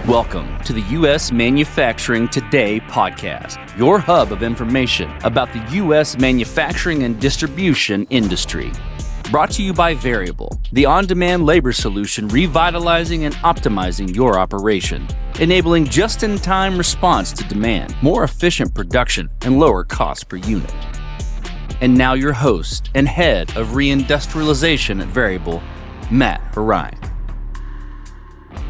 Welcome to the U.S. Manufacturing Today podcast, your hub of information about the U.S. manufacturing and distribution industry. Brought to you by Variable, the on-demand labor solution revitalizing and optimizing your operation, enabling just-in-time response to demand, more efficient production, and lower cost per unit. And now your host and head of reindustrialization at Variable, Matt Horine.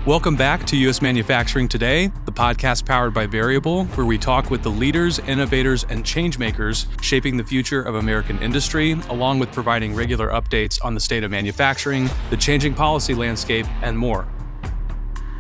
Welcome back to U.S. Manufacturing Today, the podcast powered by Variable, where we talk with the leaders, innovators, and changemakers shaping the future of American industry, along with providing regular updates on the state of manufacturing, the changing policy landscape, and more.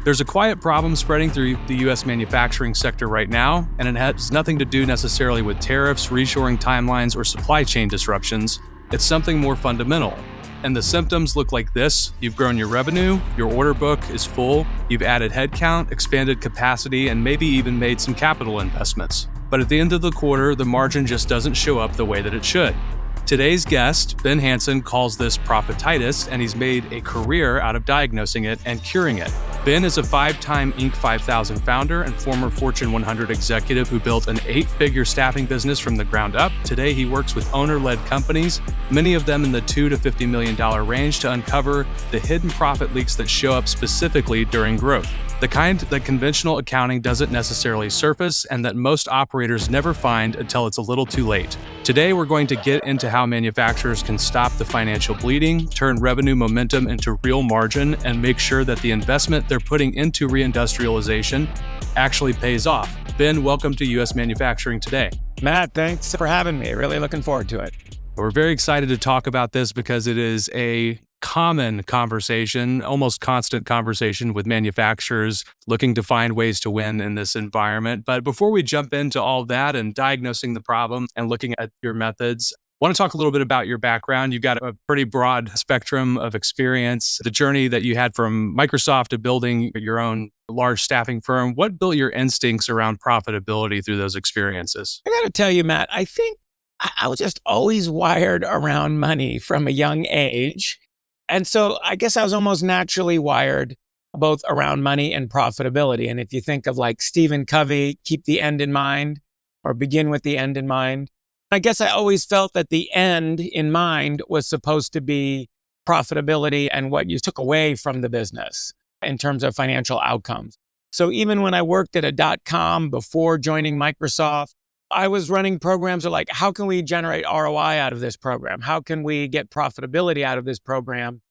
There's a quiet problem spreading through the U.S. manufacturing sector right now, and it has nothing to do necessarily with tariffs, reshoring timelines, or supply chain disruptions. It's something more fundamental. And the symptoms look like this. You've grown your revenue, your order book is full, you've added headcount, expanded capacity, and maybe even made some capital investments. But at the end of the quarter, the margin just doesn't show up the way that it should. Today's guest, Ben Hansen, calls this Profititis, and he's made a career out of diagnosing it and curing it. Ben is a 5-time Inc. 5000 founder and former Fortune 100 executive who built an 8-figure staffing business from the ground up. Today, he works with owner-led companies, many of them in the $2 to $50 million range, to uncover the hidden profit leaks that show up specifically during growth. The kind that conventional accounting doesn't necessarily surface and that most operators never find until it's a little too late. Today, we're going to get into how manufacturers can stop the financial bleeding, turn revenue momentum into real margin, and make sure that the investment they're putting into reindustrialization actually pays off. Ben, welcome to U.S. Manufacturing Today. Matt, thanks for having me. Really looking forward to it. We're very excited to talk about this because it is a common conversation, almost constant conversation with manufacturers looking to find ways to win in this environment. But before we jump into all that and diagnosing the problem and looking at your methods, I want to talk a little bit about your background. You've got a pretty broad spectrum of experience, the journey that you had from Microsoft to building your own large staffing firm. What built your instincts around profitability through those experiences? I got to tell you, Matt, I think I was just always wired around money from a young age. And so I guess I was almost naturally wired both around money and profitability. And if you think of like Stephen Covey, keep the end in mind or begin with the end in mind. I guess I always felt that the end in mind was supposed to be profitability and what you took away from the business in terms of financial outcomes. So even when I worked at a .com before joining Microsoft, I was running programs of like, how can we generate ROI out of this program? How can we get profitability out of this program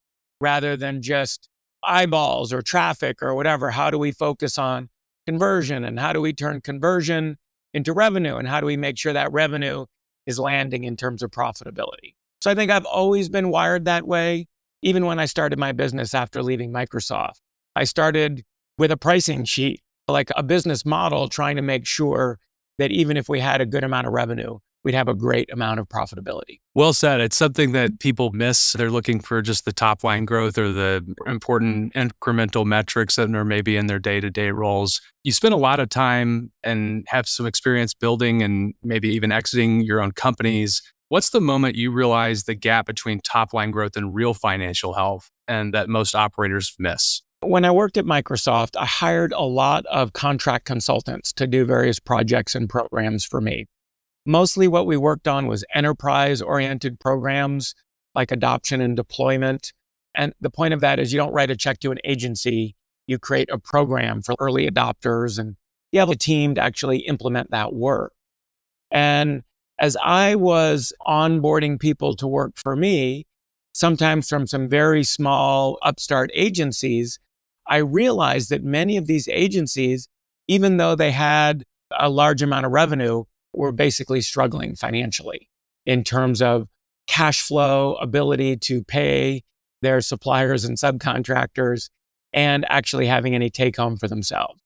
rather than just eyeballs or traffic or whatever? How do we focus on conversion, and how do we turn conversion into revenue, and how do we make sure that revenue is landing in terms of profitability? So I think I've always been wired that way. Even when I started my business after leaving Microsoft, I started with a pricing sheet, like a business model, trying to make sure that even if we had a good amount of revenue, we'd have a great amount of profitability. Well said. It's something that people miss. They're looking for just the top line growth or the important incremental metrics that are maybe in their day-to-day roles. You spend a lot of time and have some experience building and maybe even exiting your own companies. What's the moment you realize the gap between top line growth and real financial health and that most operators miss? When I worked at Microsoft, I hired a lot of contract consultants to do various projects and programs for me. Mostly what we worked on was enterprise-oriented programs like adoption and deployment. And the point of that is you don't write a check to an agency, you create a program for early adopters and you have a team to actually implement that work. And as I was onboarding people to work for me, sometimes from some very small upstart agencies, I realized that many of these agencies, even though they had a large amount of revenue, were basically struggling financially in terms of cash flow, ability to pay their suppliers and subcontractors, and actually having any take home for themselves.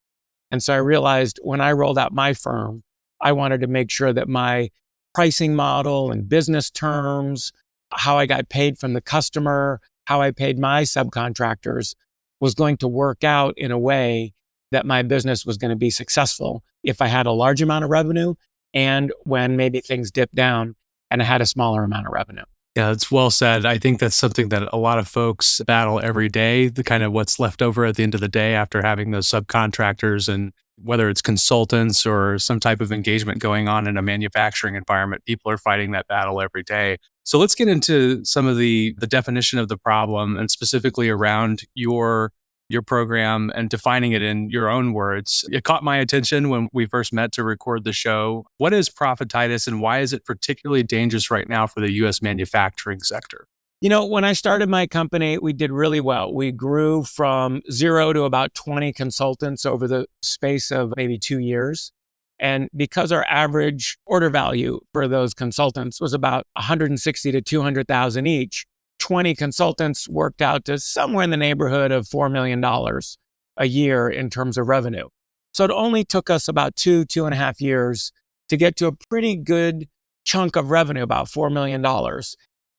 And so I realized when I rolled out my firm, I wanted to make sure that my pricing model and business terms, how I got paid from the customer, how I paid my subcontractors was going to work out in a way that my business was going to be successful if I had a large amount of revenue and when maybe things dipped down and I had a smaller amount of revenue. Yeah, it's well said. I think that's something that a lot of folks battle every day, the kind of what's left over at the end of the day after having those subcontractors and whether it's consultants or some type of engagement going on in a manufacturing environment, people are fighting that battle every day. So let's get into some of the definition of the problem and specifically around your program and defining it in your own words. It caught my attention when we first met to record the show. What is profititis and why is it particularly dangerous right now for the US manufacturing sector? When I started my company, we did really well. We grew from 0 to about 20 consultants over the space of maybe 2 years. And because our average order value for those consultants was about 160 to 200,000 each, 20 consultants worked out to somewhere in the neighborhood of $4 million a year in terms of revenue. So it only took us about 2.5 years to get to a pretty good chunk of revenue, about $4 million.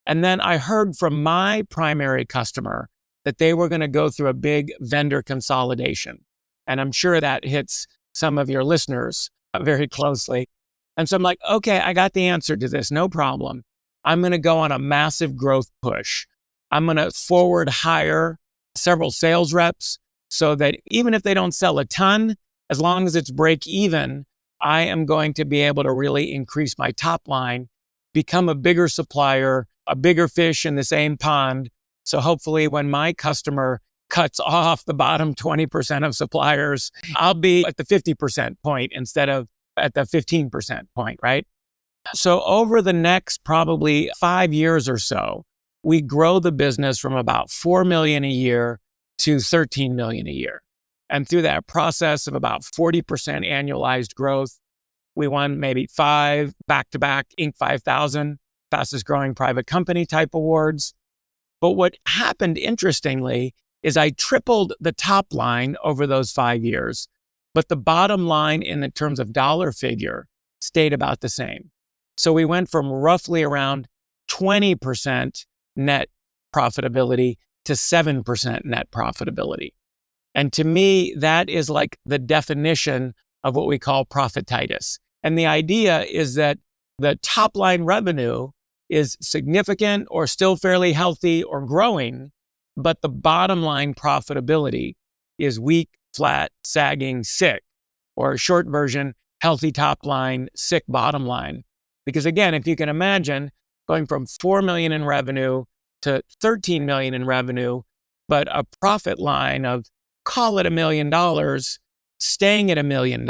And then I heard from my primary customer that they were going to go through a big vendor consolidation. And I'm sure that hits some of your listeners very closely. And so I'm like, okay, I got the answer to this, no problem. I'm going to go on a massive growth push. I'm going to forward hire several sales reps so that even if they don't sell a ton, as long as it's break even, I am going to be able to really increase my top line, become a bigger supplier, a bigger fish in the same pond. So hopefully when my customer cuts off the bottom 20% of suppliers, I'll be at the 50% point instead of at the 15% point, right? So over the next probably 5 years or so, we grow the business from about 4 million a year to 13 million a year. And through that process of about 40% annualized growth, we won maybe 5 back-to-back Inc. 5000 fastest growing private company type awards. But what happened interestingly is I tripled the top line over those 5 years, but the bottom line in the terms of dollar figure stayed about the same. So we went from roughly around 20% net profitability to 7% net profitability. And to me, that is like the definition of what we call profititis. And the idea is that the top line revenue is significant or still fairly healthy or growing, but the bottom line profitability is weak, flat, sagging, sick, or short version, healthy top line, sick bottom line. Because again, if you can imagine going from 4 million in revenue to 13 million in revenue, but a profit line of call it $1 million, staying at $1 million,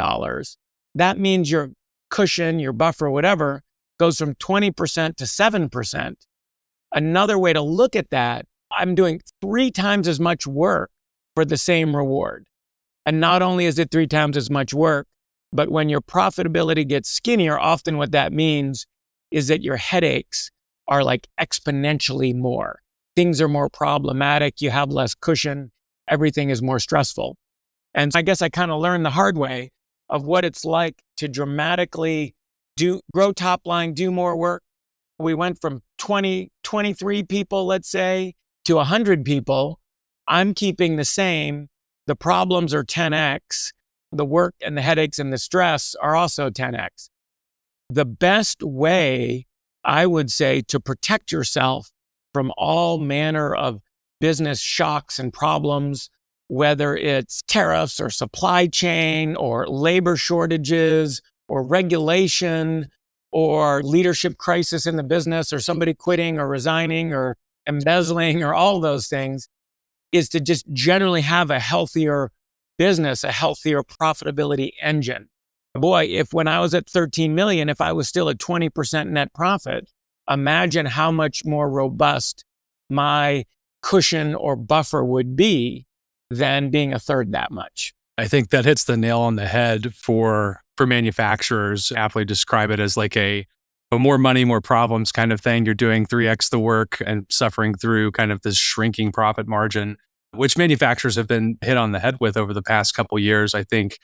that means your cushion, your buffer, whatever, goes from 20% to 7%. Another way to look at that, I'm doing 3 times as much work for the same reward. And not only is it 3 times as much work, but when your profitability gets skinnier, often what that means is that your headaches are like exponentially more. Things are more problematic. You have less cushion. Everything is more stressful. And I guess I kind of learned the hard way of what it's like to dramatically grow top line, do more work. We went from 23 people, let's say, to 100 people. I'm keeping the same. The problems are 10x. The work and the headaches and the stress are also 10x. The best way, I would say, to protect yourself from all manner of business shocks and problems, whether it's tariffs or supply chain or labor shortages or regulation or leadership crisis in the business or somebody quitting or resigning or embezzling or all those things, is to just generally have a healthier business, a healthier profitability engine. Boy, if when I was at 13 million, if I was still at 20% net profit, imagine how much more robust my cushion or buffer would be than being a third that much. I think that hits the nail on the head for manufacturers. Aptly describe it as like a more money, more problems kind of thing. You're doing 3x the work and suffering through kind of this shrinking profit margin, which manufacturers have been hit on the head with over the past couple of years. I think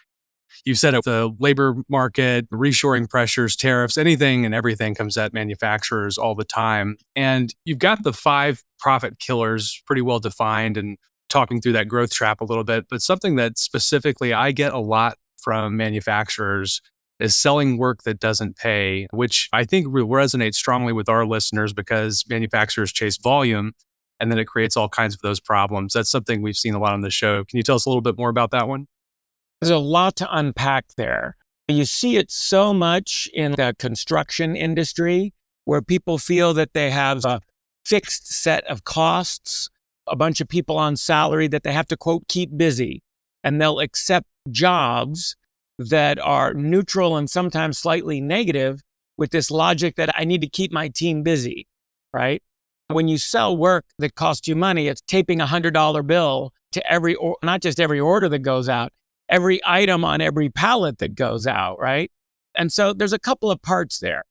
you said it, the labor market, reshoring pressures, tariffs, anything and everything comes at manufacturers all the time. And you've got the 5 profit killers pretty well defined and talking through that growth trap a little bit. But something that specifically I get a lot from manufacturers is selling work that doesn't pay, which I think will resonate strongly with our listeners because manufacturers chase volume and then it creates all kinds of those problems. That's something we've seen a lot on the show. Can you tell us a little bit more about that one? There's a lot to unpack there. You see it so much in the construction industry where people feel that they have a fixed set of costs, a bunch of people on salary that they have to, quote, keep busy. And they'll accept jobs that are neutral and sometimes slightly negative with this logic that I need to keep my team busy, right? When you sell work that costs you money, it's taping a $100 bill to not just every order that goes out, every item on every pallet that goes out, right? And so there's a couple of parts there.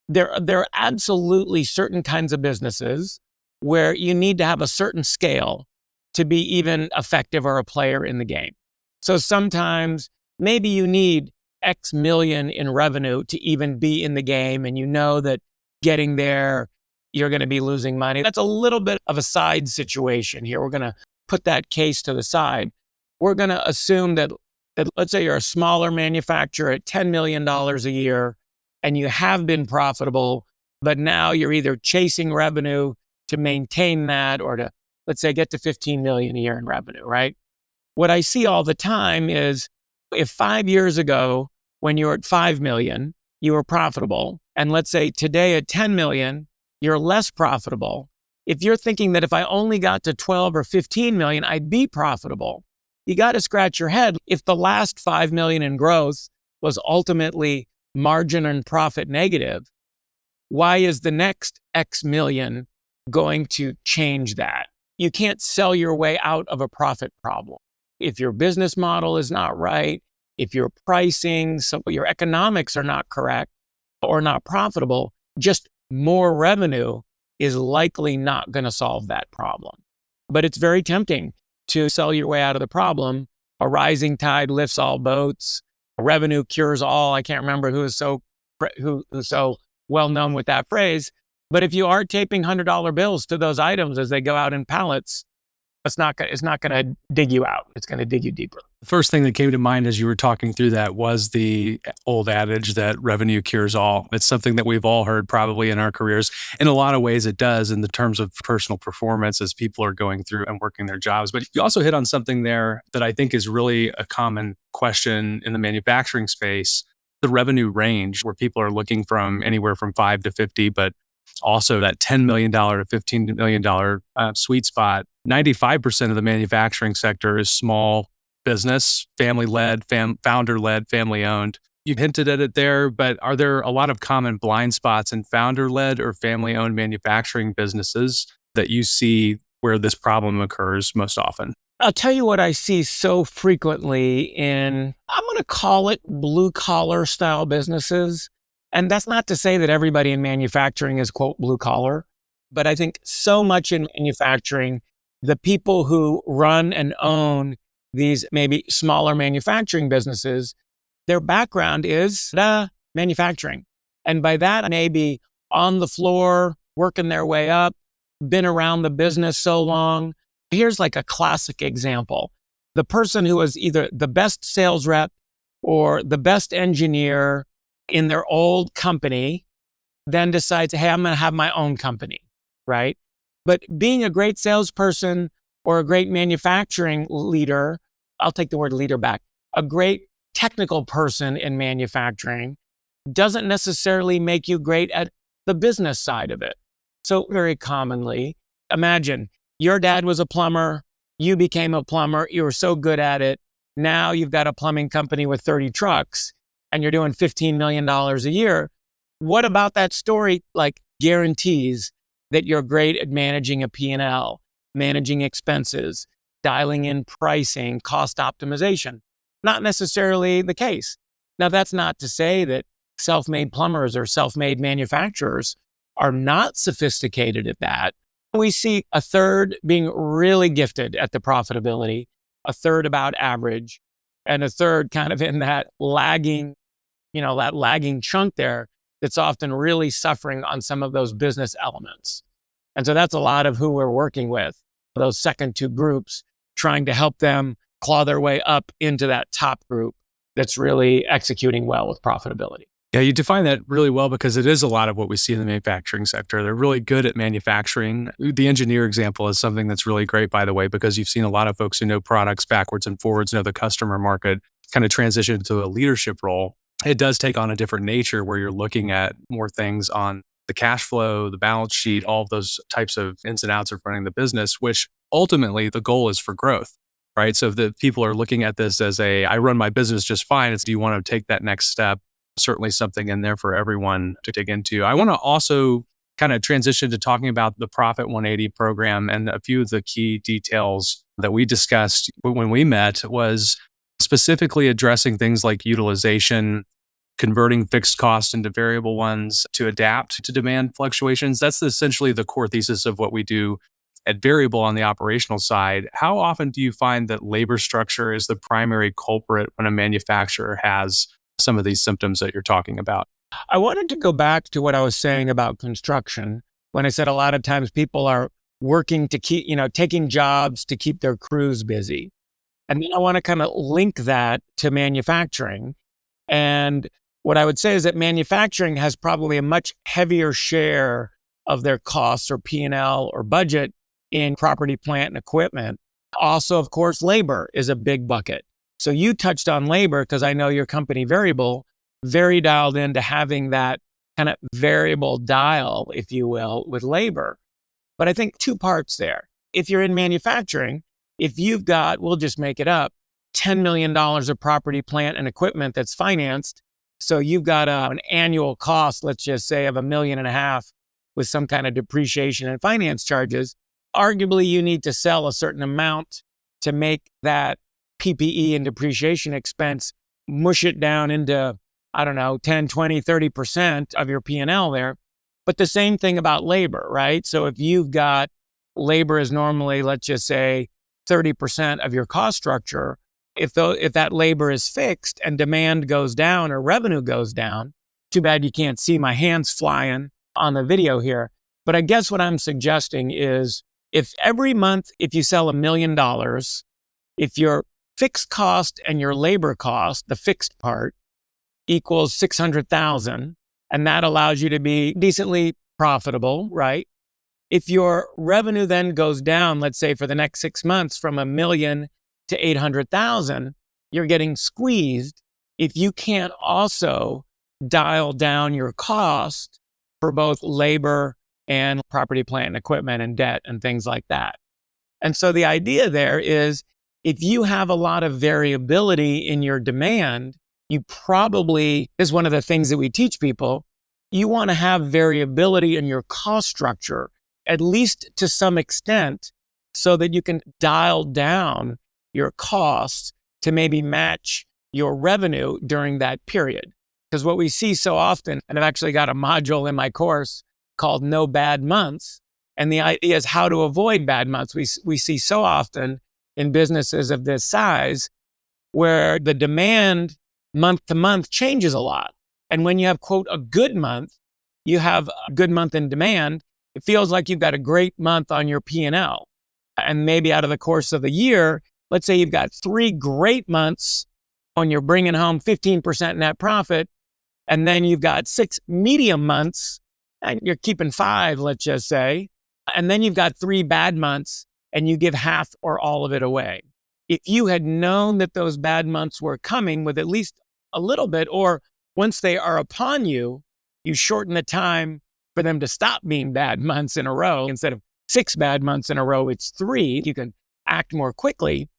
There are absolutely certain kinds of businesses where you need to have a certain scale to be even effective or a player in the game. So sometimes maybe you need X million in revenue to even be in the game, and you know that getting there, you're going to be losing money. That's a little bit of a side situation here. We're going to put that case to the side. We're going to assume that let's say you're a smaller manufacturer at $10 million a year and you have been profitable, but now you're either chasing revenue to maintain that or to, let's say, get to 15 million a year in revenue, right? What I see all the time is if 5 years ago, when you were at 5 million, you were profitable, and let's say today at 10 million, you're less profitable. If you're thinking that if I only got to 12 or 15 million, I'd be profitable, you got to scratch your head. If the last 5 million in growth was ultimately margin and profit negative, why is the next X million going to change that? You can't sell your way out of a profit problem. If your business model is not right, if your pricing, so your economics are not correct or not profitable, just more revenue is likely not going to solve that problem. But it's very tempting to sell your way out of the problem. A rising tide lifts all boats. Revenue cures all. I can't remember who's so well known with that phrase. But if you are taping $100 bills to those items as they go out in pallets, it's not going to dig you out. It's going to dig you deeper. The first thing that came to mind as you were talking through that was the old adage that revenue cures all. It's something that we've all heard probably in our careers. In a lot of ways, it does in the terms of personal performance as people are going through and working their jobs. But you also hit on something there that I think is really a common question in the manufacturing space, the revenue range, where people are looking from anywhere from 5 to 50, but also that $10 million to $15 million sweet spot. 95% of the manufacturing sector is small business, family-led, founder-led, family-owned. You hinted at it there, but are there a lot of common blind spots in founder-led or family-owned manufacturing businesses that you see where this problem occurs most often? I'll tell you what I see so frequently in, I'm going to call it blue-collar style businesses. And that's not to say that everybody in manufacturing is, quote, blue collar, but I think so much in manufacturing, the people who run and own these maybe smaller manufacturing businesses, their background is manufacturing. And by that, maybe on the floor, working their way up, been around the business so long. Here's like a classic example. The person who was either the best sales rep or the best engineer in their old company, then decides, hey, I'm going to have my own company, right? But being a great salesperson or a great manufacturing leader, I'll take the word leader back, a great technical person in manufacturing doesn't necessarily make you great at the business side of it. So very commonly, imagine your dad was a plumber, you became a plumber, you were so good at it, now you've got a plumbing company with 30 trucks, and you're doing $15 million a year. What about that story guarantees that you're great at managing a P&L, managing expenses, dialing in pricing, cost optimization? Not necessarily the case. Now, that's not to say that self-made plumbers or self-made manufacturers are not sophisticated at that. We see a third being really gifted at the profitability, a third about average, and a third kind of in that lagging chunk there that's often really suffering on some of those business elements. And so that's a lot of who we're working with, those second two groups, trying to help them claw their way up into that top group. that's really executing well with profitability. Yeah, you define that really well because it is a lot of what we see in the manufacturing sector. They're really good at manufacturing. The engineer example is something that's really great, by the way, because you've seen a lot of folks who know products backwards and forwards, know the customer market, kind of transition to a leadership role. It does take on a different nature where you're looking at more things on the cash flow, the balance sheet, all of those types of ins and outs of running the business, which ultimately the goal is for growth, right? So if the people are looking at this as I run my business just fine, it's do you want to take that next step? Certainly something in there for everyone to dig into. I want to also kind of transition to talking about the Profit 180 program, and a few of the key details that we discussed when we met was specifically addressing things like utilization, converting fixed costs into variable ones to adapt to demand fluctuations. That's essentially the core thesis of what we do at Variable on the operational side. How often do you find that labor structure is the primary culprit when a manufacturer has some of these symptoms that you're talking about? I wanted to go back to what I was saying about construction when I said a lot of times people are working to keep, taking jobs to keep their crews busy. And then I want to kind of link that to manufacturing. And what I would say is that manufacturing has probably a much heavier share of their costs or P&L or budget in property, plant, and equipment. Also, of course, labor is a big bucket. So you touched on labor because I know your company Variable, very dialed into having that kind of variable dial, if you will, with labor. But I think two parts there. If you're in manufacturing, if you've got, we'll just make it up, $10 million of property, plant, and equipment that's financed. So you've got an annual cost, let's just say, of $1.5 million with some kind of depreciation and finance charges. Arguably, you need to sell a certain amount to make that PPE and depreciation expense, mush it down into, 10, 20, 30% of your P&L there. But the same thing about labor, right? So if you've got labor is normally, let's just say 30% of your cost structure, if that labor is fixed and demand goes down or revenue goes down, too bad you can't see my hands flying on the video here. But I guess what I'm suggesting is if every month, if you sell $1 million, if your fixed cost and your labor cost, the fixed part, equals 600,000, and that allows you to be decently profitable, right? If your revenue then goes down, let's say for the next 6 months from $1 million to 800,000, you're getting squeezed if you can't also dial down your cost for both labor and property, plant, and equipment and debt and things like that. And so the idea there is if you have a lot of variability in your demand, you probably, is one of the things that we teach people, you want to have variability in your cost structure, at least to some extent, so that you can dial down your costs to maybe match your revenue during that period. Because what we see so often, and I've actually got a module in my course called No Bad Months, and the idea is how to avoid bad months. We see so often in businesses of this size where the demand month to month changes a lot. And when you have, quote, a good month, you have a good month in demand, it feels like you've got a great month on your P&L. And maybe out of the course of the year, let's say you've got 3 great months when you're bringing home 15% net profit, and then you've got 6 medium months and you're keeping 5, let's just say, and then you've got 3 bad months and you give half or all of it away. If you had known that those bad months were coming with at least a little bit, or once they are upon you, you shorten the time for them to stop being bad months in a row. Instead of 6 bad months in a row, it's 3. You can act more quickly.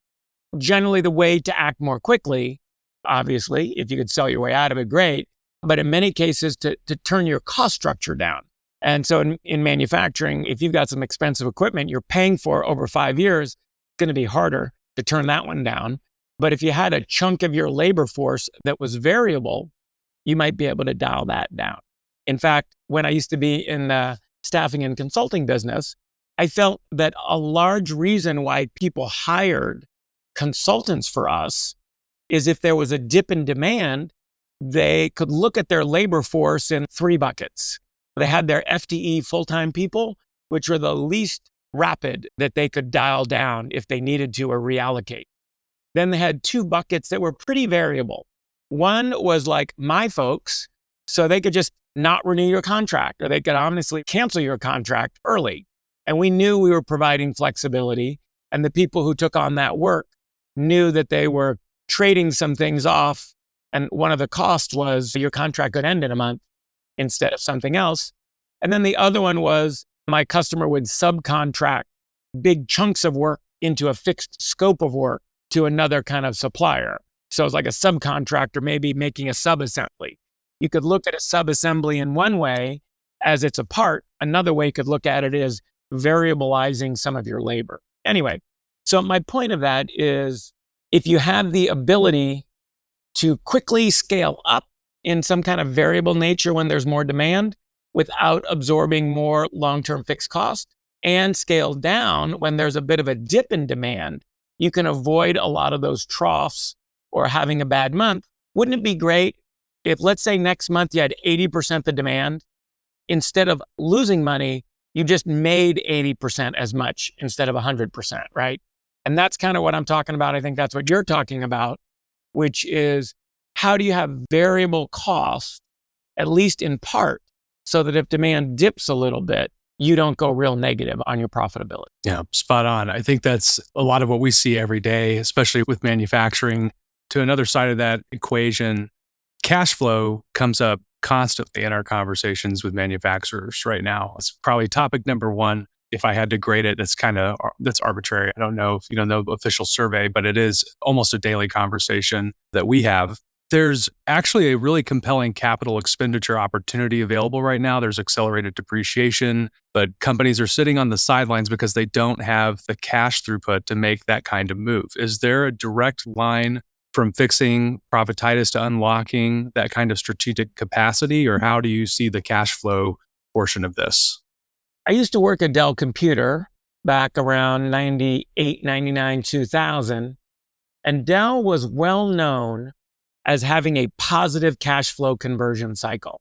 Generally, the way to act more quickly, obviously, if you could sell your way out of it, great. But in many cases, to turn your cost structure down. And so in manufacturing, if you've got some expensive equipment you're paying for over 5 years, it's going to be harder to turn that one down. But if you had a chunk of your labor force that was variable, you might be able to dial that down. In fact, when I used to be in the staffing and consulting business, I felt that a large reason why people hired consultants for us is if there was a dip in demand, they could look at their labor force in 3 buckets. They had their FTE full-time people, which were the least rapid that they could dial down if they needed to or reallocate. Then they had 2 buckets that were pretty variable. One was like my folks, so they could just not renew your contract, or they could honestly cancel your contract early. And we knew we were providing flexibility, and the people who took on that work knew that they were trading some things off. And one of the costs was your contract could end in a month instead of something else. And then the other one was my customer would subcontract big chunks of work into a fixed scope of work to another kind of supplier. So it's like a subcontractor maybe making a subassembly. You could look at a subassembly in one way as it's a part. Another way you could look at it is variabilizing some of your labor. Anyway, so my point of that is if you have the ability to quickly scale up in some kind of variable nature when there's more demand without absorbing more long-term fixed cost, and scale down when there's a bit of a dip in demand, you can avoid a lot of those troughs or having a bad month. Wouldn't it be great if, let's say next month you had 80% the demand, instead of losing money, you just made 80% as much instead of 100%, right? And that's kind of what I'm talking about. I think that's what you're talking about, which is how do you have variable cost, at least in part, so that if demand dips a little bit, you don't go real negative on your profitability. Yeah, spot on. I think that's a lot of what we see every day, especially with manufacturing. To another side of that equation, cash flow comes up constantly in our conversations with manufacturers right now. It's probably topic number one. If I had to grade it, that's arbitrary. I don't know if you know the official survey, but it is almost a daily conversation that we have. There's actually a really compelling capital expenditure opportunity available right now. There's accelerated depreciation, but companies are sitting on the sidelines because they don't have the cash throughput to make that kind of move. Is there a direct line from fixing profititis to unlocking that kind of strategic capacity, or how do you see the cash flow portion of this? I used to work at Dell Computer back around 98, 99, 2000, and Dell was well known as having a positive cash flow conversion cycle.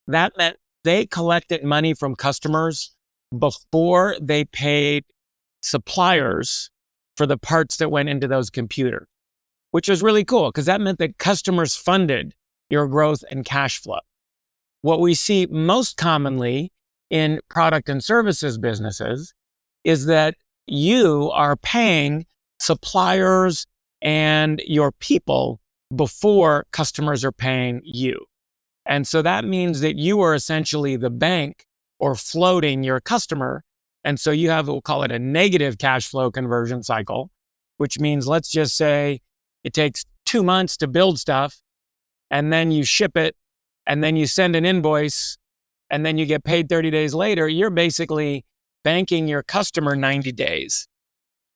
That meant they collected money from customers before they paid suppliers for the parts that went into those computers, which was really cool because that meant that customers funded your growth and cash flow. What we see most commonly in product and services businesses is that you are paying suppliers and your people before customers are paying you. And so that means that you are essentially the bank or floating your customer. And so you have, we'll call it a negative cash flow conversion cycle, which means let's just say it takes 2 months to build stuff, and then you ship it, and then you send an invoice, and then you get paid 30 days later. You're basically banking your customer 90 days.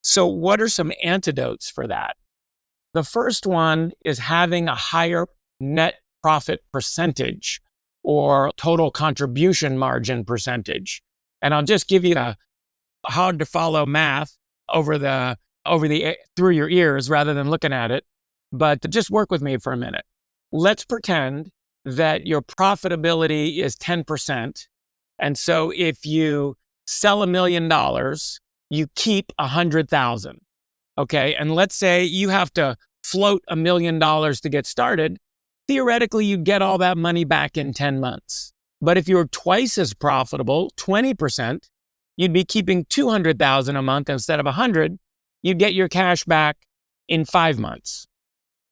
So what are some antidotes for that? The first one is having a higher net profit percentage or total contribution margin percentage. And I'll just give you a hard to follow math through your ears rather than looking at it. But just work with me for a minute. Let's pretend that your profitability is 10%. And so if you sell $1 million, you keep 100,000. Okay. And let's say you have to float $1 million to get started. Theoretically, you get all that money back in 10 months. But if you're twice as profitable, 20%, you'd be keeping 200,000 a month instead of 100. You'd get your cash back in 5 months.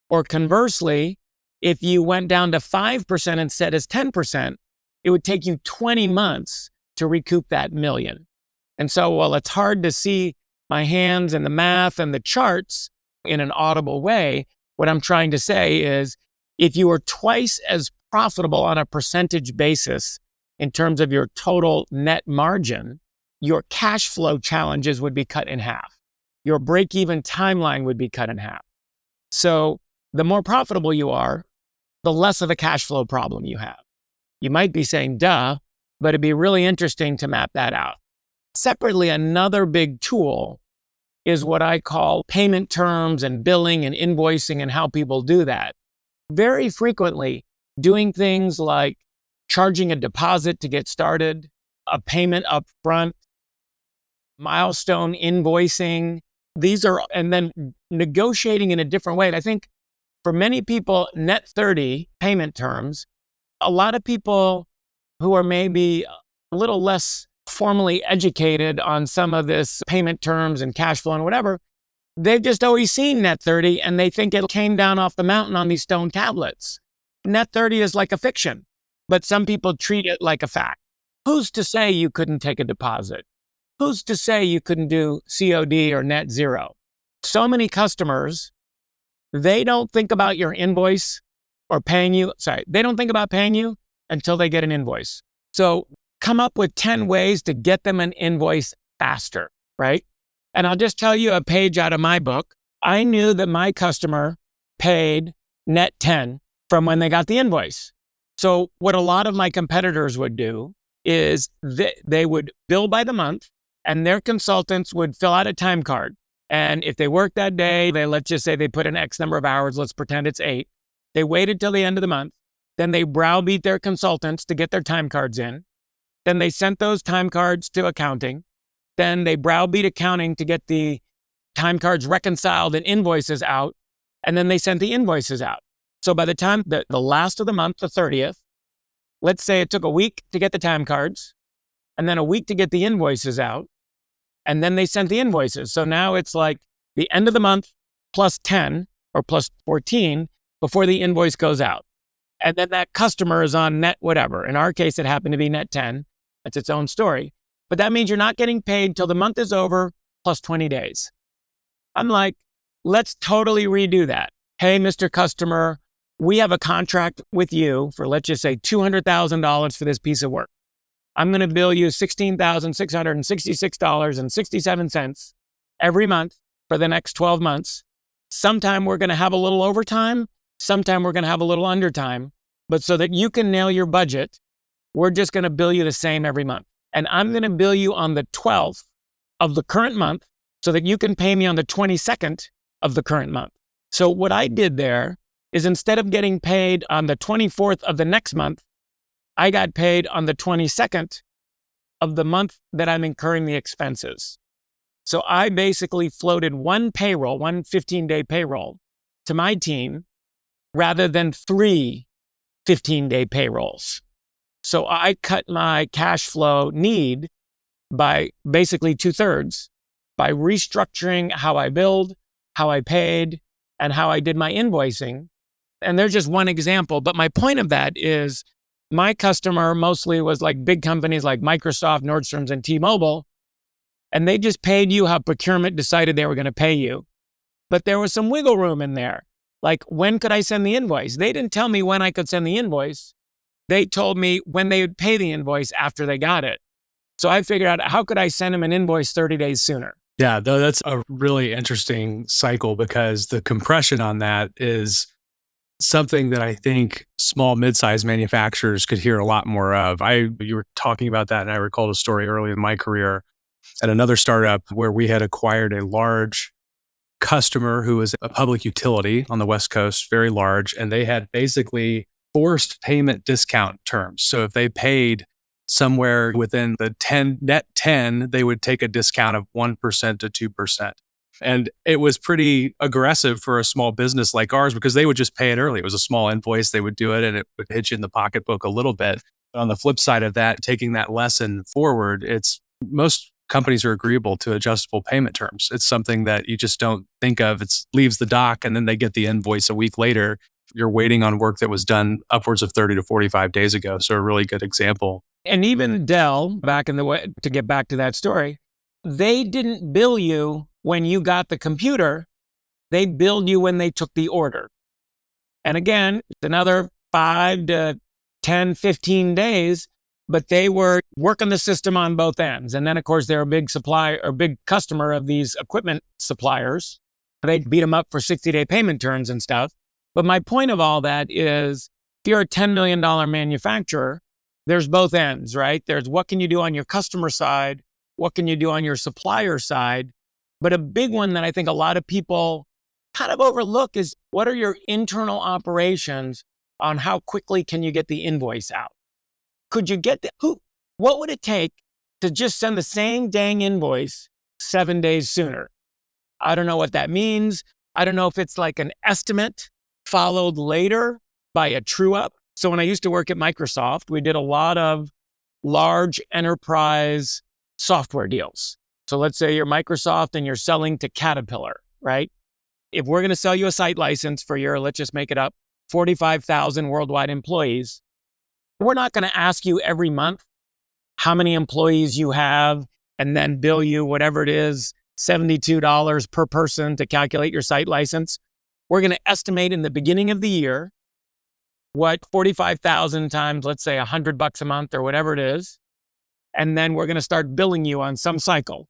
Or conversely, if you went down to 5% instead of 10%, it would take you 20 months to recoup that million. And so while it's hard to see my hands and the math and the charts in an audible way, what I'm trying to say is if you were twice as profitable on a percentage basis in terms of your total net margin, your cash flow challenges would be cut in half. Your break-even timeline would be cut in half. So the more profitable you are, the less of a cash flow problem you have. You might be saying, duh, but it'd be really interesting to map that out. Separately, another big tool is what I call payment terms and billing and invoicing and how people do that. Very frequently, doing things like charging a deposit to get started, a payment up front, milestone invoicing, and then negotiating in a different way. And I think For many people, net 30 payment terms, a lot of people who are maybe a little less formally educated on some of this payment terms and cash flow and whatever, they've just always seen net 30 and they think it came down off the mountain on these stone tablets. Net 30 is like a fiction, but some people treat it like a fact. Who's to say you couldn't take a deposit? Who's to say you couldn't do COD or net zero? So many customers, they don't think about your invoice or paying you. They don't think about paying you until they get an invoice. So come up with 10 ways to get them an invoice faster, right? And I'll just tell you a page out of my book. I knew that my customer paid net 10 from when they got the invoice. So what a lot of my competitors would do is they would bill by the month and their consultants would fill out a time card. And if they worked that day, let's just say they put in X number of hours, let's pretend it's 8. They waited till the end of the month. Then they browbeat their consultants to get their time cards in. Then they sent those time cards to accounting. Then they browbeat accounting to get the time cards reconciled and invoices out. And then they sent the invoices out. So by the time the last of the month, the 30th, let's say it took a week to get the time cards and then a week to get the invoices out. And then they sent the invoices. So now it's like the end of the month plus 10 or plus 14 before the invoice goes out. And then that customer is on net whatever. In our case, it happened to be net 10. That's its own story. But that means you're not getting paid till the month is over plus 20 days. I'm like, let's totally redo that. Hey, Mr. Customer, we have a contract with you for, let's just say, $200,000 for this piece of work. I'm going to bill you $16,666.67 every month for the next 12 months. Sometime we're going to have a little overtime. Sometime we're going to have a little undertime. But so that you can nail your budget, we're just going to bill you the same every month. And I'm going to bill you on the 12th of the current month so that you can pay me on the 22nd of the current month. So what I did there is instead of getting paid on the 24th of the next month, I got paid on the 22nd of the month that I'm incurring the expenses. So I basically floated one 15-day payroll to my team rather than 3 15-day payrolls. So I cut my cash flow need by basically 2/3 by restructuring how I billed, how I paid, and how I did my invoicing. And there's just one example. But my point of that is my customer mostly was like big companies like Microsoft, Nordstrom's, and T-Mobile. And they just paid you how procurement decided they were going to pay you. But there was some wiggle room in there. Like, when could I send the invoice? They didn't tell me when I could send the invoice. They told me when they would pay the invoice after they got it. So I figured out, how could I send them an invoice 30 days sooner? Yeah, though that's a really interesting cycle because the compression on that is something that I think small, mid-sized manufacturers could hear a lot more of. You were talking about that, and I recalled a story early in my career at another startup where we had acquired a large customer who was a public utility on the West Coast, very large, and they had basically forced payment discount terms. So if they paid somewhere within the net 10, they would take a discount of 1% to 2%. And it was pretty aggressive for a small business like ours because they would just pay it early. It was a small invoice. They would do it and it would hit you in the pocketbook a little bit. But on the flip side of that, taking that lesson forward, most companies are agreeable to adjustable payment terms. It's something that you just don't think of. It leaves the dock and then they get the invoice a week later. You're waiting on work that was done upwards of 30 to 45 days ago. So a really good example. And even Dell, to get back to that story, they didn't bill you when you got the computer. They billed you when they took the order. And again, it's another 5 to 10, 15 days, but they were working the system on both ends. And then, of course, they're a big supplier or big customer of these equipment suppliers. They beat them up for 60-day payment terms and stuff. But my point of all that is, if you're a $10 million manufacturer, there's both ends, right? There's what can you do on your customer side? What can you do on your supplier side? But a big one that I think a lot of people kind of overlook is, what are your internal operations on how quickly can you get the invoice out? Could you get what would it take to just send the same dang invoice 7 days sooner? I don't know what that means. I don't know if it's like an estimate followed later by a true up. So when I used to work at Microsoft, we did a lot of large enterprise software deals. So let's say you're Microsoft and you're selling to Caterpillar, right? If we're going to sell you a site license for your, let's just make it up, 45,000 worldwide employees, we're not going to ask you every month how many employees you have and then bill you whatever it is, $72 per person to calculate your site license. We're going to estimate in the beginning of the year what 45,000 times, let's say $100 a month or whatever it is. And then we're going to start billing you on some cycle.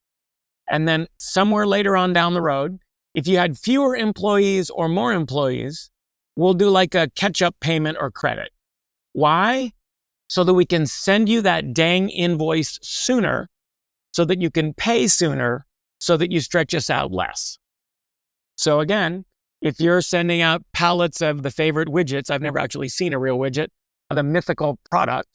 And then somewhere later on down the road, if you had fewer employees or more employees, we'll do like a catch-up payment or credit. Why? So that we can send you that dang invoice sooner, so that you can pay sooner, so that you stretch us out less. So again, if you're sending out pallets of the favorite widgets, I've never actually seen a real widget, the mythical product,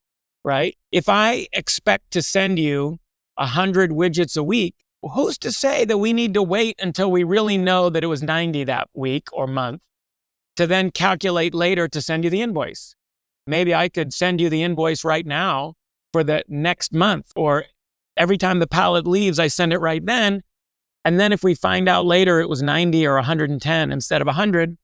right? If I expect to send you 100 widgets a week, who's to say that we need to wait until we really know that it was 90 that week or month to then calculate later to send you the invoice? Maybe I could send you the invoice right now for the next month, or every time the pallet leaves, I send it right then. And then if we find out later it was 90 or 110 instead of 100,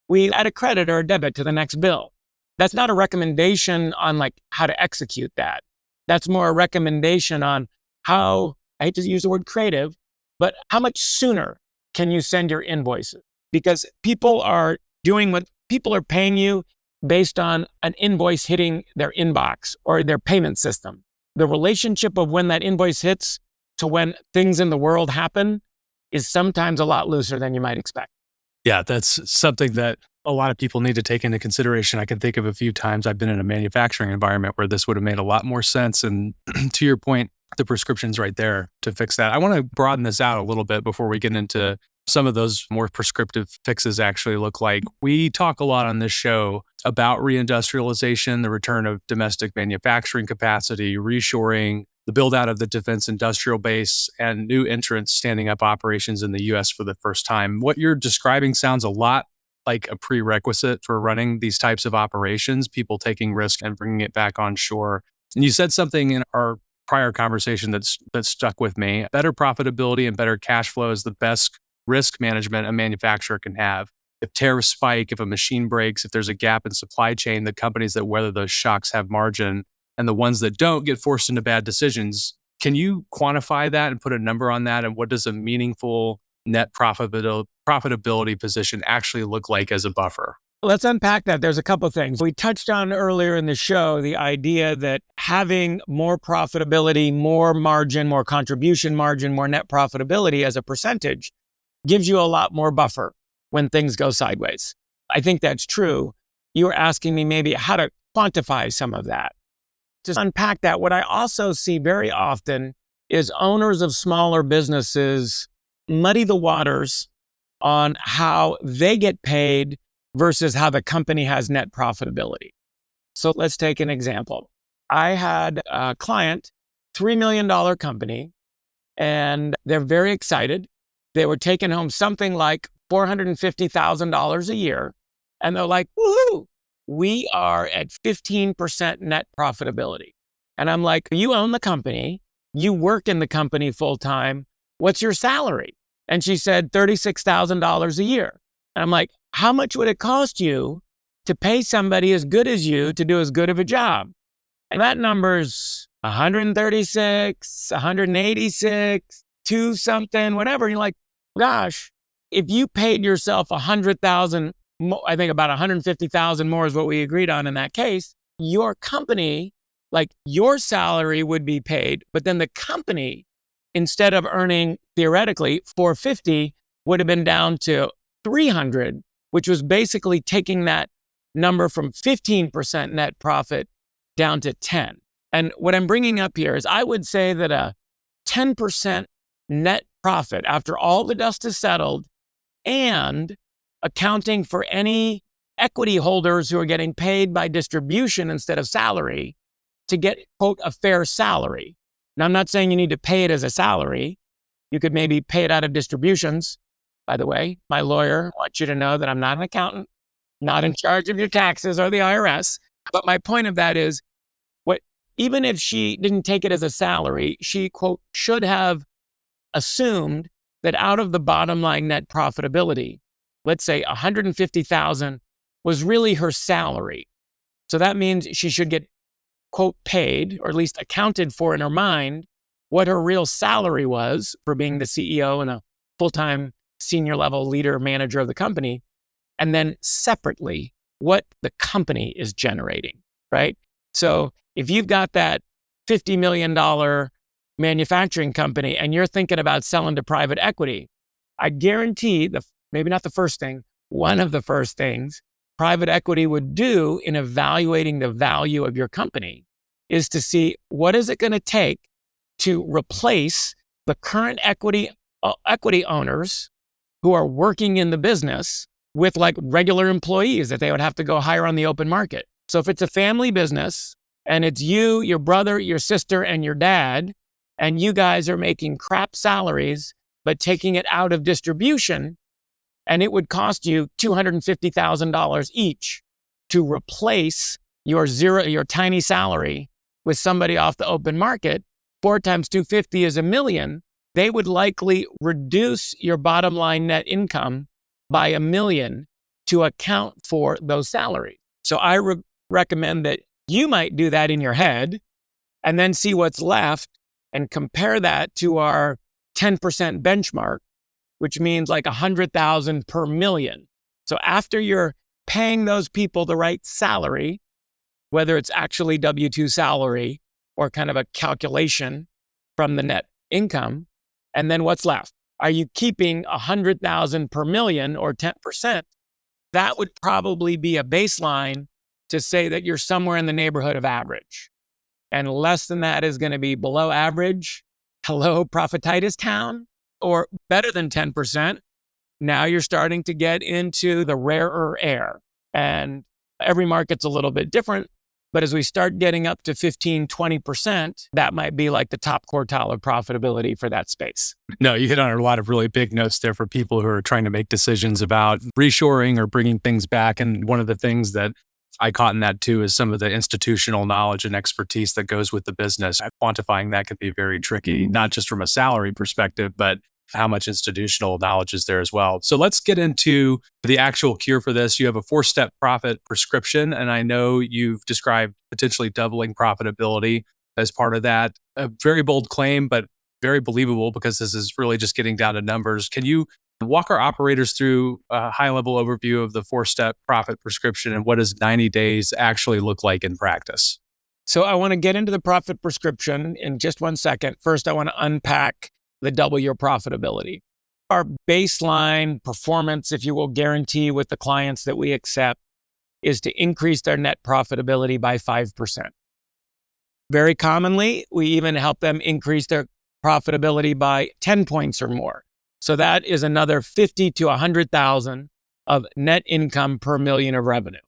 we add a credit or a debit to the next bill. That's not a recommendation on like how to execute that. That's more a recommendation on how, I hate to use the word creative, but how much sooner can you send your invoices? Because people are doing what people are paying you based on an invoice hitting their inbox or their payment system. The relationship of when that invoice hits to when things in the world happen is sometimes a lot looser than you might expect. Yeah, that's something that a lot of people need to take into consideration. I can think of a few times I've been in a manufacturing environment where this would have made a lot more sense. And to your point, the prescription's right there to fix that. I want to broaden this out a little bit before we get into some of those more prescriptive fixes actually look like. We talk a lot on this show about reindustrialization, the return of domestic manufacturing capacity, reshoring, the build out of the defense industrial base, and new entrants standing up operations in the US for the first time. What you're describing sounds a lot like a prerequisite for running these types of operations, people taking risk and bringing it back on shore. And you said something in our prior conversation that stuck with me. Better profitability and better cash flow is the best risk management a manufacturer can have. If tariffs spike, if a machine breaks, if there's a gap in supply chain, the companies that weather those shocks have margin, and the ones that don't get forced into bad decisions. Can you quantify that and put a number on that? And what does a meaningful net profitability position actually look like as a buffer? Let's unpack that. There's a couple of things. We touched on earlier in the show the idea that having more profitability, more margin, more contribution margin, more net profitability as a percentage gives you a lot more buffer when things go sideways. I think that's true. You were asking me maybe how to quantify some of that. To unpack that, what I also see very often is owners of smaller businesses muddy the waters on how they get paid versus how the company has net profitability. So let's take an example. I had a client, $3 million company, and they're very excited. They were taking home something like $450,000 a year. And they're like, woohoo, we are at 15% net profitability. And I'm like, you own the company. You work in the company full time. What's your salary? And she said $36,000 a year. And I'm like, how much would it cost you to pay somebody as good as you to do as good of a job? And that number's 136, 186, 2 something, whatever. And you're like, gosh, if you paid yourself 100,000, I think about 150,000 more is what we agreed on in that case, your company, like your salary would be paid, but then the company, instead of earning theoretically 450, would have been down to 300, which was basically taking that number from 15% net profit down to 10. And what I'm bringing up here is I would say that a 10% net profit after all the dust is settled and accounting for any equity holders who are getting paid by distribution instead of salary to get, quote, a fair salary. Now, I'm not saying you need to pay it as a salary. You could maybe pay it out of distributions. By the way, my lawyer wants you to know that I'm not an accountant. not in charge of your taxes or the IRS. But my point of that is, even if she didn't take it as a salary, she, quote, should have assumed that out of the bottom line net profitability, let's say 150,000 was really her salary. So that means she should get, quote, paid, or at least accounted for in her mind, what her real salary was for being the CEO and a full-time senior level leader, manager of the company, and then separately, what the company is generating, right? So if you've got that $50 million manufacturing company and you're thinking about selling to private equity, I guarantee, maybe not the first thing, one of the first things private equity would do in evaluating the value of your company is to see what is it going to take to replace the current equity owners who are working in the business with like regular employees that they would have to go hire on the open market. So if it's a family business and it's you, your brother, your sister, and your dad, and you guys are making crap salaries, but taking it out of distribution, and it would cost you $250,000 each to replace your tiny salary with somebody off the open market, 4 times 250 is $1 million. They would likely reduce your bottom line net income by $1 million to account for those salaries. So I recommend that you might do that in your head and then see what's left and compare that to our 10% benchmark, which means like 100,000 per million. So after you're paying those people the right salary, whether it's actually W-2 salary or kind of a calculation from the net income, and then what's left? Are you keeping 100,000 per million or 10%? That would probably be a baseline to say that you're somewhere in the neighborhood of average. And less than that is going to be below average, hello, Profititis town, or better than 10%. Now you're starting to get into the rarer air. And every market's a little bit different. But as we start getting up to 15, 20%, that might be like the top quartile of profitability for that space. No, you hit on a lot of really big notes there for people who are trying to make decisions about reshoring or bringing things back. And one of the things that I caught in that too is some of the institutional knowledge and expertise that goes with the business. Quantifying that can be very tricky, not just from a salary perspective, but how much institutional knowledge is there as well. So let's get into the actual cure for this. You have a 4-step profit prescription, and I know you've described potentially doubling profitability as part of that. A very bold claim, but very believable because this is really just getting down to numbers. Can you walk our operators through a high-level overview of the 4-step profit prescription and what does 90 days actually look like in practice? So I want to get into the profit prescription in just one second. First, I want to unpack the double your profitability. Our baseline performance, if you will, guarantee with the clients that we accept is to increase their net profitability by 5%. Very commonly, we even help them increase their profitability by 10 points or more. So that is another 50 to 100,000 of net income per million of revenue.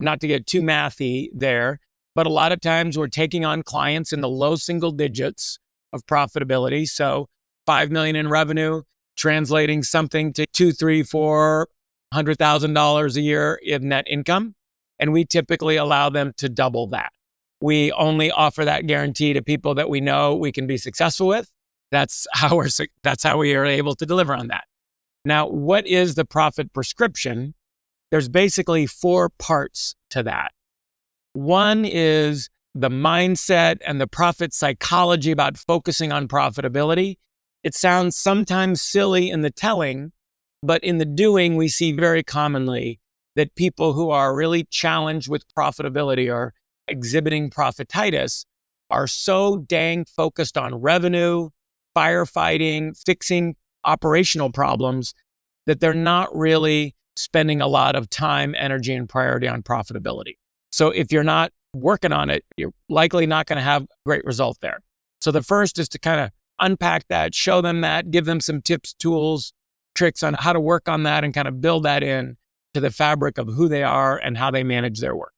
Not to get too mathy there, but a lot of times we're taking on clients in the low single digits of profitability. So 5 million in revenue, translating something to $200,000, $300,000, $400,000 a year in net income. And we typically allow them to double that. We only offer that guarantee to people that we know we can be successful with. That's how we are able to deliver on that. Now, what is the profit prescription? There's basically 4 parts to that. One is the mindset and the profit psychology about focusing on profitability. It sounds sometimes silly in the telling, but in the doing, we see very commonly that people who are really challenged with profitability or exhibiting profititis are so dang focused on revenue, firefighting, fixing operational problems that they're not really spending a lot of time, energy, and priority on profitability. So if you're not working on it, you're likely not going to have great result there. So the first is to kind of unpack that, show them that, give them some tips, tools, tricks on how to work on that and kind of build that in to the fabric of who they are and how they manage their work.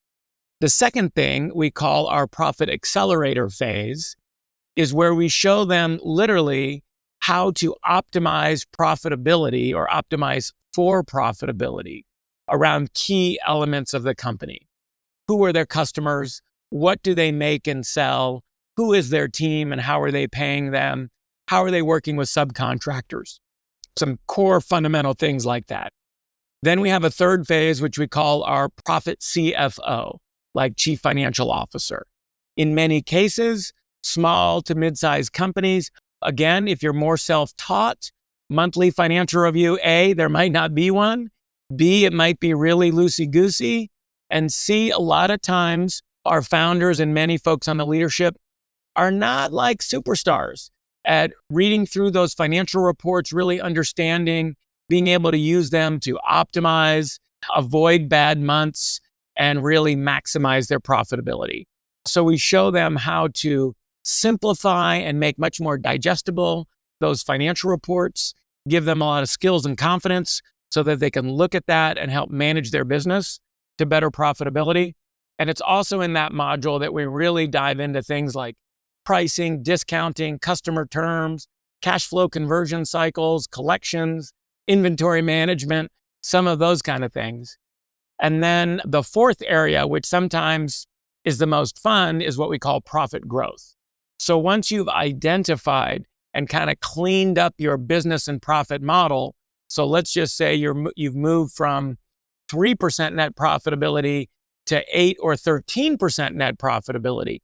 The second thing we call our profit accelerator phase is where we show them literally how to optimize profitability or optimize for profitability. around key elements of the company. Who are their customers? What do they make and sell? Who is their team and how are they paying them? How are they working with subcontractors? Some core fundamental things like that. Then we have a third phase, which we call our profit CFO, like Chief Financial Officer. In many cases, small to mid-sized companies, again, if you're more self-taught, monthly financial review, A, there might not be one. B, it might be really loosey-goosey. And C, a lot of times our founders and many folks on the leadership are not like superstars at reading through those financial reports, really understanding, being able to use them to optimize, avoid bad months, and really maximize their profitability. So we show them how to simplify and make much more digestible those financial reports, give them a lot of skills and confidence so that they can look at that and help manage their business to better profitability. And it's also in that module that we really dive into things like pricing, discounting, customer terms, cash flow conversion cycles, collections, inventory management, some of those kind of things. And then the fourth area, which sometimes is the most fun, is what we call profit growth. So once you've identified and kind of cleaned up your business and profit model, so let's just say you've moved from 3% net profitability to 8 or 13% net profitability,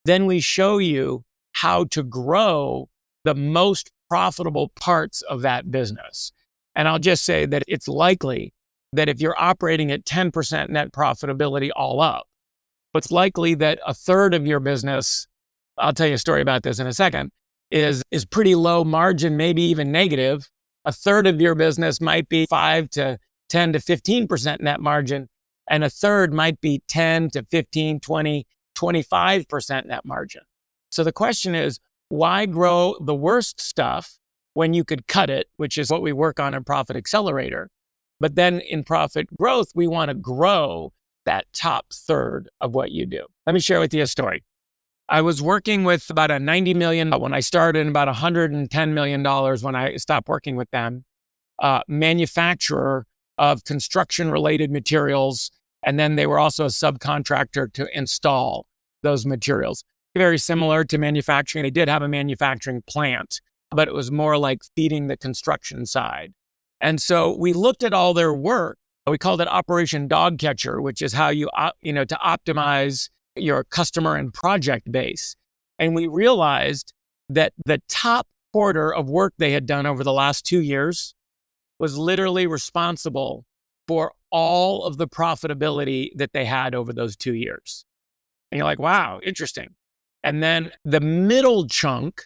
then we show you how to grow the most profitable parts of that business. And I'll just say that it's likely that if you're operating at 10% net profitability all up, it's likely that a third of your business, I'll tell you a story about this in a second, is pretty low margin, maybe even negative. A third of your business might be 5 to 10 to 15% net margin, and a third might be 10 to 15, 20, 25% net margin. So the question is, why grow the worst stuff when you could cut it, which is what we work on in Profit Accelerator. But then in profit growth, we want to grow that top third of what you do. Let me share with you a story. I was working with about a $90 million when I started and about $110 million when I stopped working with them, manufacturer of construction-related materials. And then they were also a subcontractor to install those materials. Very similar to manufacturing. They did have a manufacturing plant, but it was more like feeding the construction side. And so we looked at all their work. We called it Operation Dog Catcher, which is how you to optimize your customer and project base. And we realized that the top quarter of work they had done over the last 2 years was literally responsible for all of the profitability that they had over those 2 years. And you're like, wow, interesting. And then the middle chunk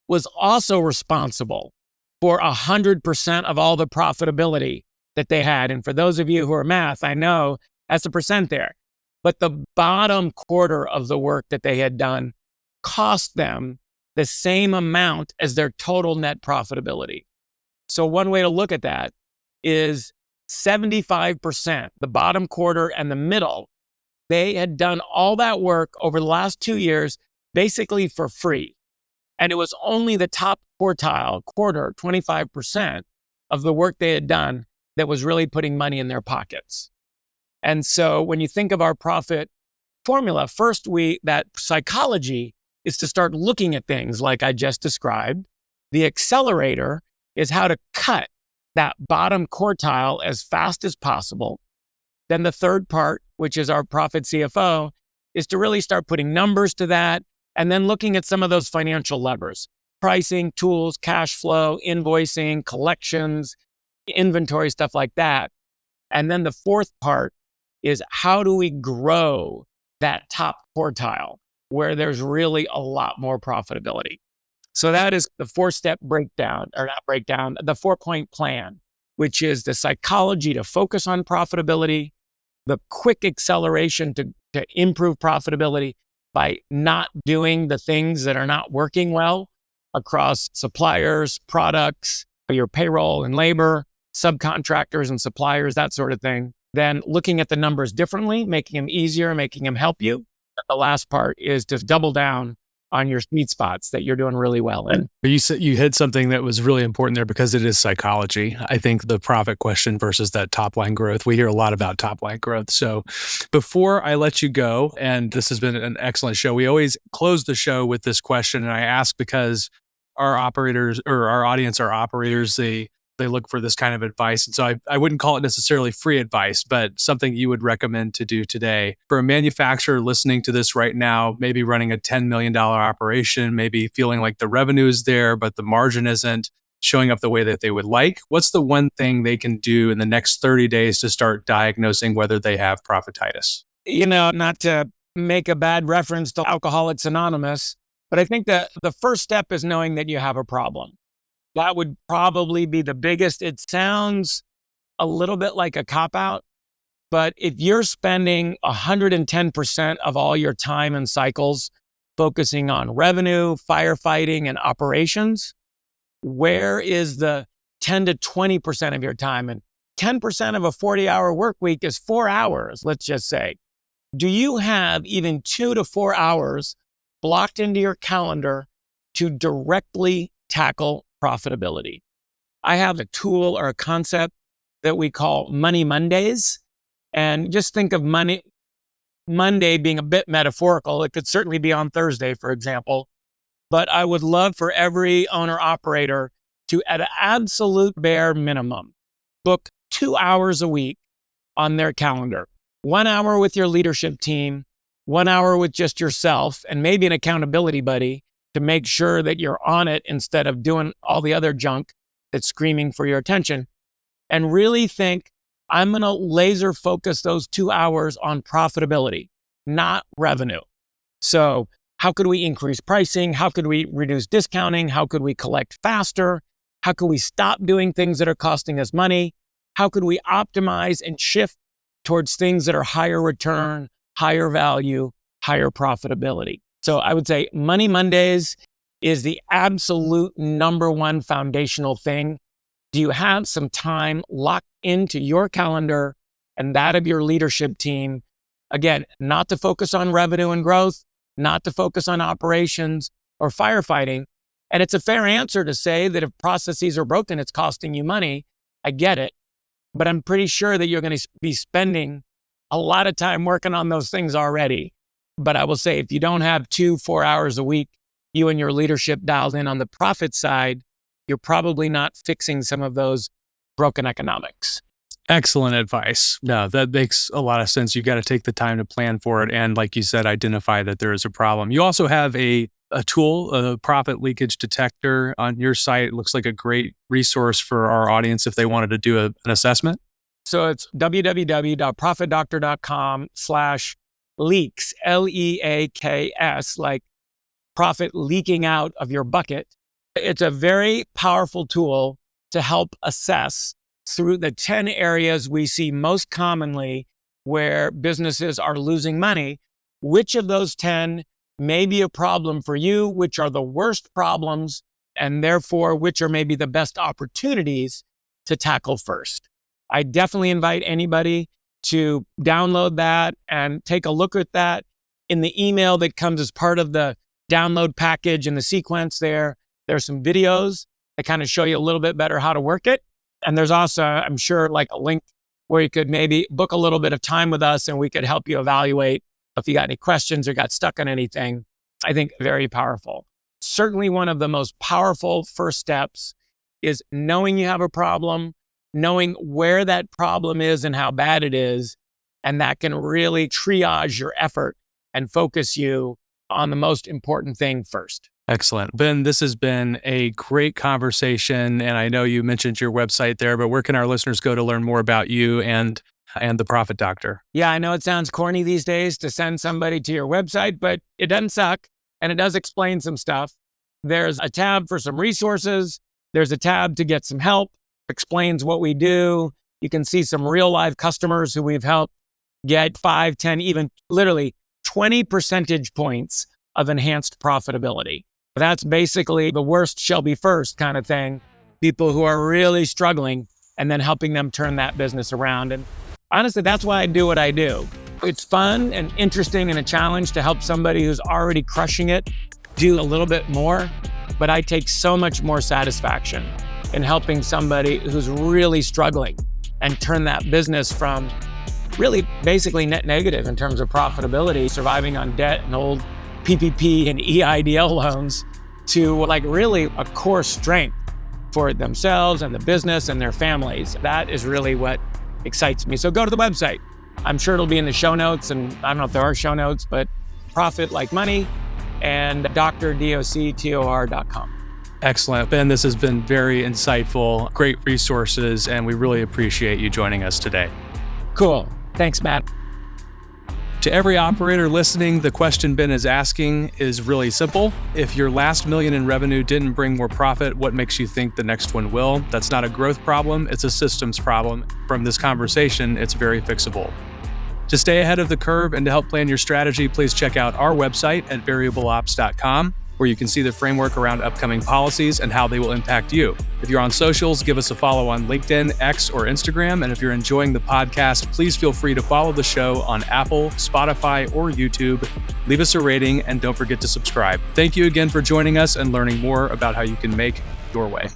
was also responsible for 100% of all the profitability that they had. And for those of you who are math, I know that's a percent there. But the bottom quarter of the work that they had done cost them the same amount as their total net profitability. So one way to look at that is 75%, the bottom quarter and the middle, they had done all that work over the last 2 years, basically for free. And it was only the top quartile, quarter, 25% of the work they had done that was really putting money in their pockets. And so when you think of our profit formula, first that psychology is to start looking at things like I just described. The accelerator is how to cut that bottom quartile as fast as possible. Then the third part, which is our profit CFO, is to really start putting numbers to that and then looking at some of those financial levers, pricing, tools, cash flow, invoicing, collections, inventory, stuff like that. And then the fourth part is how do we grow that top quartile where there's really a lot more profitability. So that is the 4-step breakdown, or not breakdown, the 4-point plan, which is the psychology to focus on profitability, the quick acceleration to improve profitability by not doing the things that are not working well across suppliers, products, your payroll and labor, subcontractors and suppliers, that sort of thing. Then looking at the numbers differently, making them easier, making them help you. The last part is to double down on your sweet spots that you're doing really well in. But you said you hit something that was really important there because it is psychology. I think the profit question versus that top line growth. We hear a lot about top line growth. So before I let you go, and this has been an excellent show, we always close the show with this question. And I ask because our operators or our audience are operators. They look for this kind of advice. And so I wouldn't call it necessarily free advice, but something you would recommend to do today. For a manufacturer listening to this right now, maybe running a $10 million operation, maybe feeling like the revenue is there, but the margin isn't showing up the way that they would like. What's the one thing they can do in the next 30 days to start diagnosing whether they have profititis? Not to make a bad reference to Alcoholics Anonymous, but I think that the first step is knowing that you have a problem. That would probably be the biggest. It sounds a little bit like a cop-out, but if you're spending 110% of all your time and cycles focusing on revenue, firefighting, and operations, where is the 10 to 20% of your time? And 10% of a 40-hour work week is 4 hours, let's just say. Do you have even 2 to 4 hours blocked into your calendar to directly tackle profitability? I have a tool or a concept that we call Money Mondays. And just think of Monday being a bit metaphorical. It could certainly be on Thursday, for example. But I would love for every owner operator to, at an absolute bare minimum, book 2 hours a week on their calendar. 1 hour with your leadership team, 1 hour with just yourself, and maybe an accountability buddy to make sure that you're on it instead of doing all the other junk that's screaming for your attention. And really think, I'm going to laser focus those 2 hours on profitability, not revenue. So how could we increase pricing? How could we reduce discounting? How could we collect faster? How could we stop doing things that are costing us money? How could we optimize and shift towards things that are higher return, higher value, higher profitability? So I would say Money Mondays is the absolute number one foundational thing. Do you have some time locked into your calendar and that of your leadership team? Again, not to focus on revenue and growth, not to focus on operations or firefighting. And it's a fair answer to say that if processes are broken, it's costing you money. I get it. But I'm pretty sure that you're going to be spending a lot of time working on those things already. But I will say, if you don't have 2-4 hours a week, you and your leadership dialed in on the profit side, you're probably not fixing some of those broken economics. Excellent advice. No, that makes a lot of sense. You got to take the time to plan for it. And like you said, identify that there is a problem. You also have a tool, a profit leakage detector on your site. It looks like a great resource for our audience if they wanted to do an assessment. So it's www.profitdoctor.com/leaks, LEAKS, like profit leaking out of your bucket. It's a very powerful tool to help assess through the 10 areas we see most commonly where businesses are losing money, which of those 10 may be a problem for you, which are the worst problems, and therefore which are maybe the best opportunities to tackle first. I definitely invite anybody to download that and take a look at that. In the email that comes as part of the download package and the sequence there's some videos that kind of show you a little bit better how to work it. And there's also, I'm sure, like a link where you could maybe book a little bit of time with us and we could help you evaluate if you got any questions or got stuck on anything. I think very powerful. Certainly one of the most powerful first steps is knowing you have a problem, knowing where that problem is and how bad it is. And that can really triage your effort and focus you on the most important thing first. Excellent. Ben, this has been a great conversation. And I know you mentioned your website there, but where can our listeners go to learn more about you and the Profit Doctor? Yeah, I know it sounds corny these days to send somebody to your website, but it doesn't suck. And it does explain some stuff. There's a tab for some resources. There's a tab to get some help, explains what we do. You can see some real live customers who we've helped get 5, 10, even literally 20 percentage points of enhanced profitability. That's basically the worst shall be first kind of thing. People who are really struggling and then helping them turn that business around. And honestly, that's why I do what I do. It's fun and interesting and a challenge to help somebody who's already crushing it do a little bit more, but I take so much more satisfaction in helping somebody who's really struggling and turn that business from really basically net negative in terms of profitability, surviving on debt and old PPP and EIDL loans, to like really a core strength for themselves and the business and their families. That is really what excites me. So go to the website. I'm sure it'll be in the show notes, and I don't know if there are show notes, but Profit Like Money and DocTor.com. Excellent. Ben, this has been very insightful, great resources, and we really appreciate you joining us today. Cool. Thanks, Matt. To every operator listening, the question Ben is asking is really simple. If your last $1 million in revenue didn't bring more profit, what makes you think the next one will? That's not a growth problem, it's a systems problem. From this conversation, it's very fixable. To stay ahead of the curve and to help plan your strategy, please check out our website at variableops.com, where you can see the framework around upcoming policies and how they will impact you. If you're on socials, give us a follow on LinkedIn, X, or Instagram. And if you're enjoying the podcast, please feel free to follow the show on Apple, Spotify, or YouTube. Leave us a rating and don't forget to subscribe. Thank you again for joining us and learning more about how you can make your way.